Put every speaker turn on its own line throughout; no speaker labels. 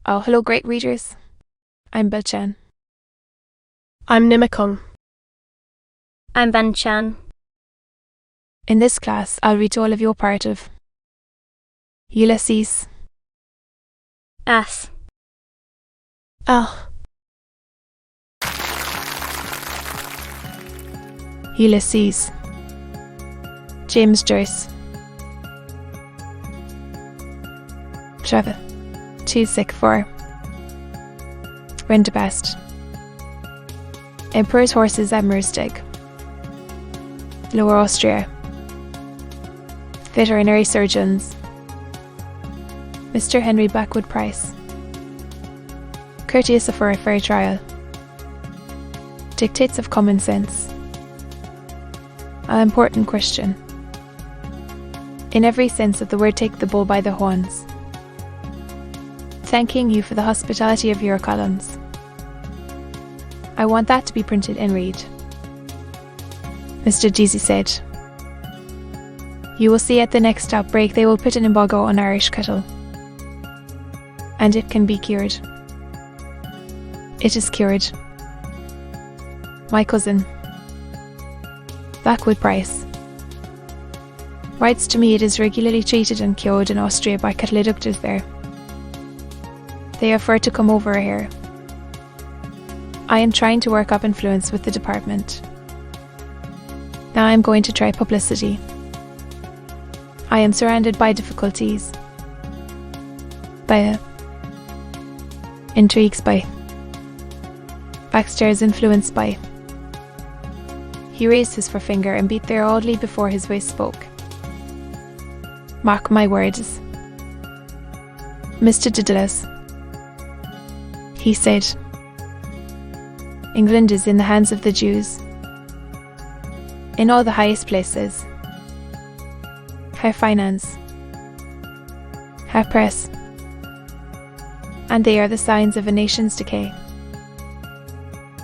Oh, hello, great readers. I'm Belchan.
I'm Nimikung.
I'm Banchan.
In this class, I'll read to all of you a part of Ulysses.
Ass.
Ah.
Ulysses. James Joyce. Trevor. 264. Rendabast. Emperor's Horses at Merstig. Lower Austria. Veterinary Surgeons. Mr. Henry Blackwood Price. Courteous for a fair trial. Dictates of common sense. An important question. In every sense of the word, take the bull by the horns. Thanking you for the hospitality of your columns. I want that to be printed and read. Mr. Deasy said, you will see at the next outbreak they will put an embargo on Irish cattle. And it can be cured. It is cured. My cousin, Blackwood Price, writes to me it is regularly treated and cured in Austria by cattle doctors there. They offer to come over here. I am trying to work up influence with the department. Now I am going to try publicity. I am surrounded by difficulties. By intrigues, by backstairs influence, by. He raised his forefinger and beat there oddly before his voice spoke. Mark my words. Mr. Didelis, he said, England is in the hands of the Jews. In all the highest places. High finance. High press. And they are the signs of a nation's decay.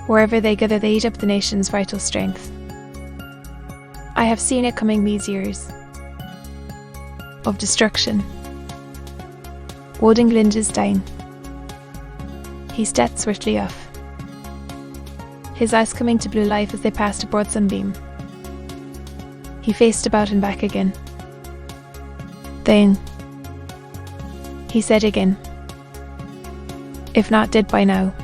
Wherever they gather, they eat up the nation's vital strength. I have seen it coming these years of destruction. Old England is dying. He stepped swiftly off, his eyes coming to blue life as they passed a broad sunbeam. He faced about and back again. Then, he said again, if not dead by now,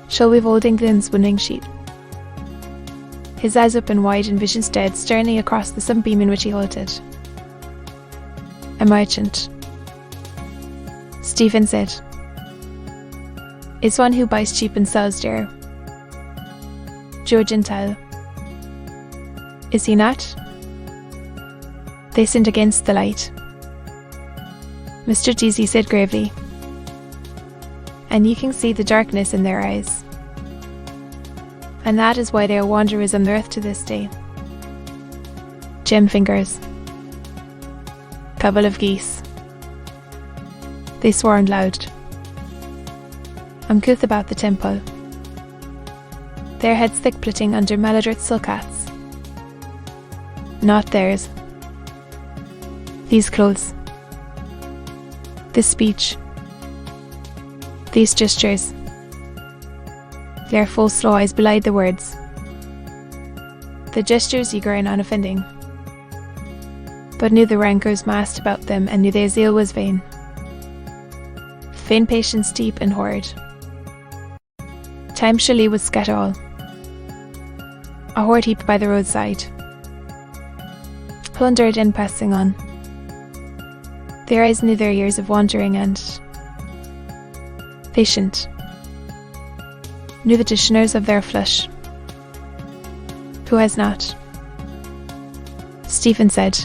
shall we have old England's winning sheet? His eyes open wide and vision stared sternly across the sunbeam in which he halted. A merchant, Stephen said, is one who buys cheap and sells dear. Joe Gentile, is he not? They sinned against the light. Mr. Deasy said gravely, and you can see the darkness in their eyes. And that is why they are wanderers on the earth to this day. Gem fingers. Couple of geese. They swore loud. Uncouth about the temple. Their heads thick plaiting under maladroit silk hats. Not theirs. These clothes. This speech. These gestures. Their full slow eyes belied the words. The gestures eager and unoffending. But knew the rancours massed about them, and knew their zeal was vain. Vain patience deep and horrid. Time surely would scatter all. A hoard heap by the roadside. Plundered and passing on. Their eyes knew their years of wandering and patient. Knew the dishonours of their flesh. Who has not? Stephen said,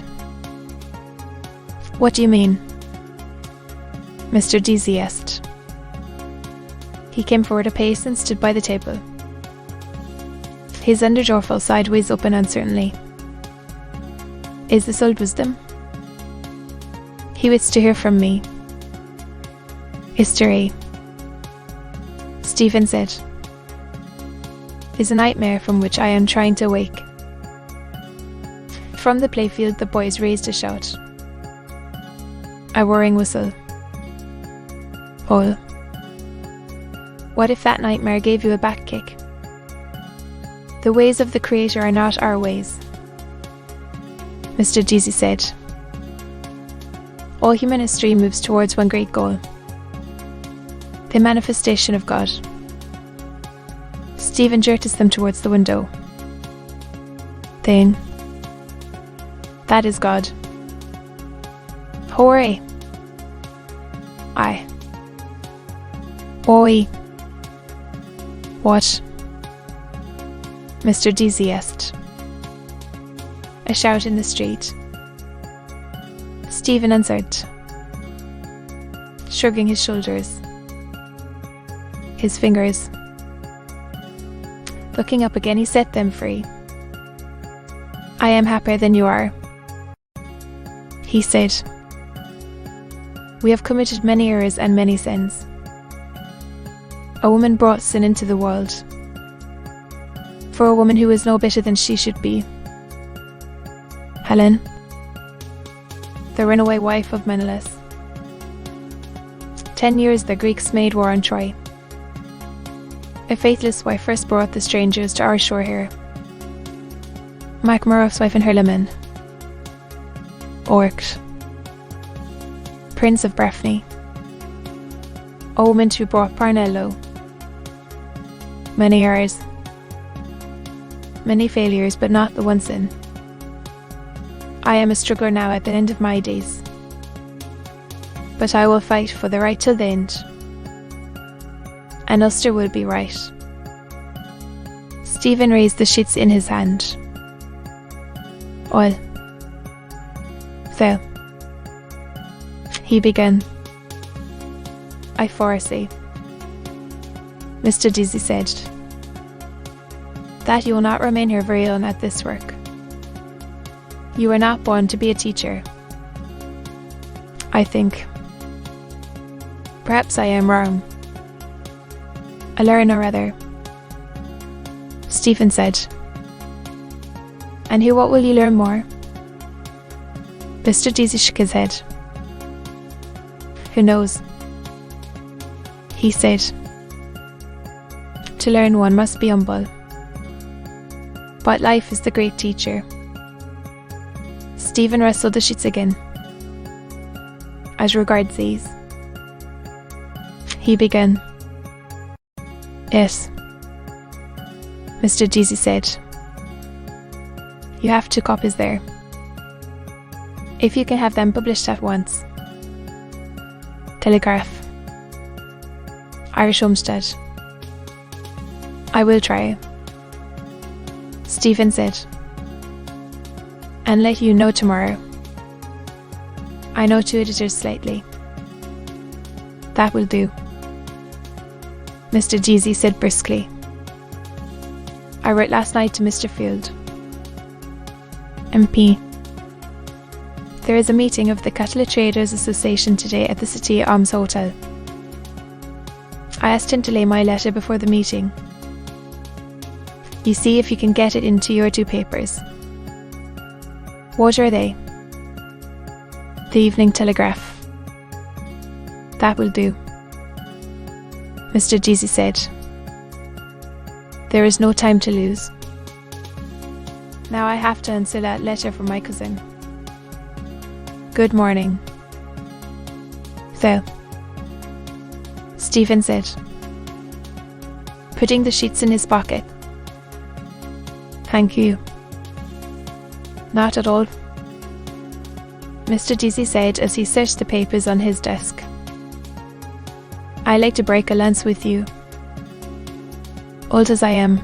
what do you mean? Mr. Deasy asked. He came forward a pace and stood by the table. His underjaw fell sideways open uncertainly. Is this old wisdom? He waits to hear from me. History, Stephen said, is a nightmare from which I am trying to wake. From the playfield the boys raised a shout. A whirring whistle. Ol. What if that nightmare gave you a back kick? The ways of the Creator are not our ways, Mr. Deasy said. All human history moves towards one great goal, the manifestation of God. Stephen jerked them towards the window. Then, that is God. Hooray! Aye. Oi. What? Mr. Deasy asked. A shout in the street. Stephen answered, shrugging his shoulders, his fingers. Looking up again, he set them free. I am happier than you are, he said. We have committed many errors and many sins. A woman brought sin into the world, for a woman who is no better than she should be. Helen, the runaway wife of Menelaus. 10 years the Greeks made war on Troy. A faithless wife first brought the strangers to our shore here. Macmaroff's wife and Herlaman. Orct, Prince of Breffni. A woman who brought Parnello. Many errors, many failures, but not the one sin. I am a struggler now at the end of my days, but I will fight for the right till the end, and Ulster will be right. Stephen raised the sheets in his hand. Oil. So, he began. I foresee, Mr. Deasy said, that you will not remain here very long at this work. You were not born to be a teacher. I think. Perhaps I am wrong. A learner, rather, Stephen said. And who, what will you learn more? Mr. Deasy shook his head. Who knows? He said. To learn one must be humble. But life is the great teacher. Stephen wrestled the sheets again. As regards these, he began. Yes, Mr. Deasy said. You have 2 copies there. If you can have them published at once. Telegraph. Irish Homestead. I will try, Stephen said, and let you know tomorrow. I know 2 editors slightly. That will do, Mr. Deasy said briskly. I wrote last night to Mr. Field, MP. There is a meeting of the Cattle Traders Association today at the City Arms Hotel. I asked him to lay my letter before the meeting. You see if you can get it into your 2 papers. What are they? The Evening Telegraph. That will do, Mr. Deasy said. There is no time to lose. Now I have to answer that letter from my cousin. Good morning. So, Stephen said, putting the sheets in his pocket. Thank you. Not at all, Mr. Deasy said as he searched the papers on his desk. I like to break a lance with you, old as I am.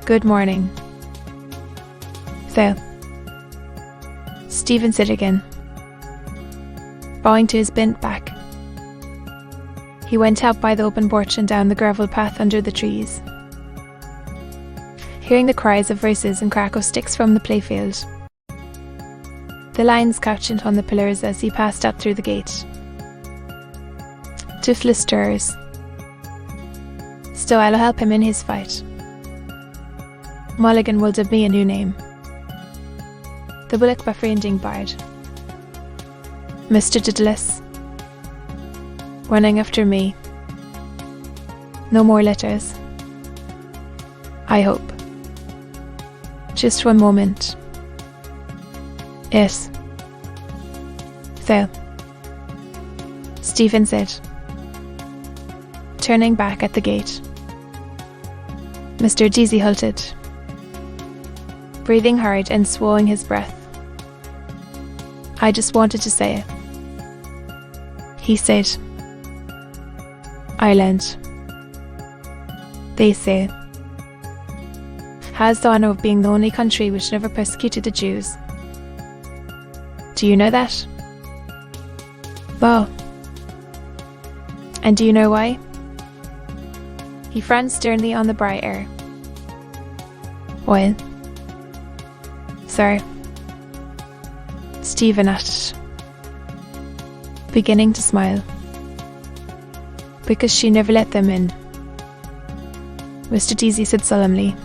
Good morning. So, Stephen said again, bowing to his bent back. He went out by the open porch and down the gravel path under the trees, hearing the cries of voices and crack of sticks from the playfield. The lions couchant on the pillars as he passed up through the gate. Toothless stirrers. Still, I'll help him in his fight. Mulligan will give me a new name. The Bullock Befriending Bard. Mr. Diddless. running after me. No more letters. I hope. Just one moment. Yes. So, Stephen said, turning back at the gate. Mr. Deasy halted, breathing hard and swallowing his breath. I just wanted to say it. He said, Ireland, they say, has the honour of being the only country which never persecuted the Jews. Do you know that? Well, and do you know why? He frowned sternly on the bright air. Well, sir, Stephen asked, beginning to smile. Because she never let them in, Mr. Deasy said solemnly.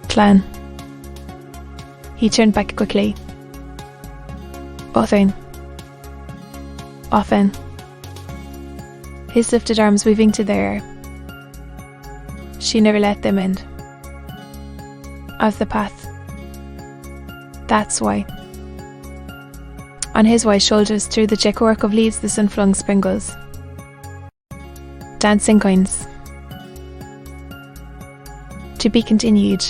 Clan. He turned back quickly. Often. His lifted arms weaving to the air. She never let them in. Of the path. That's why. On his white shoulders through the checkwork of leaves the sun flung sprinkles. Dancing coins. To be continued.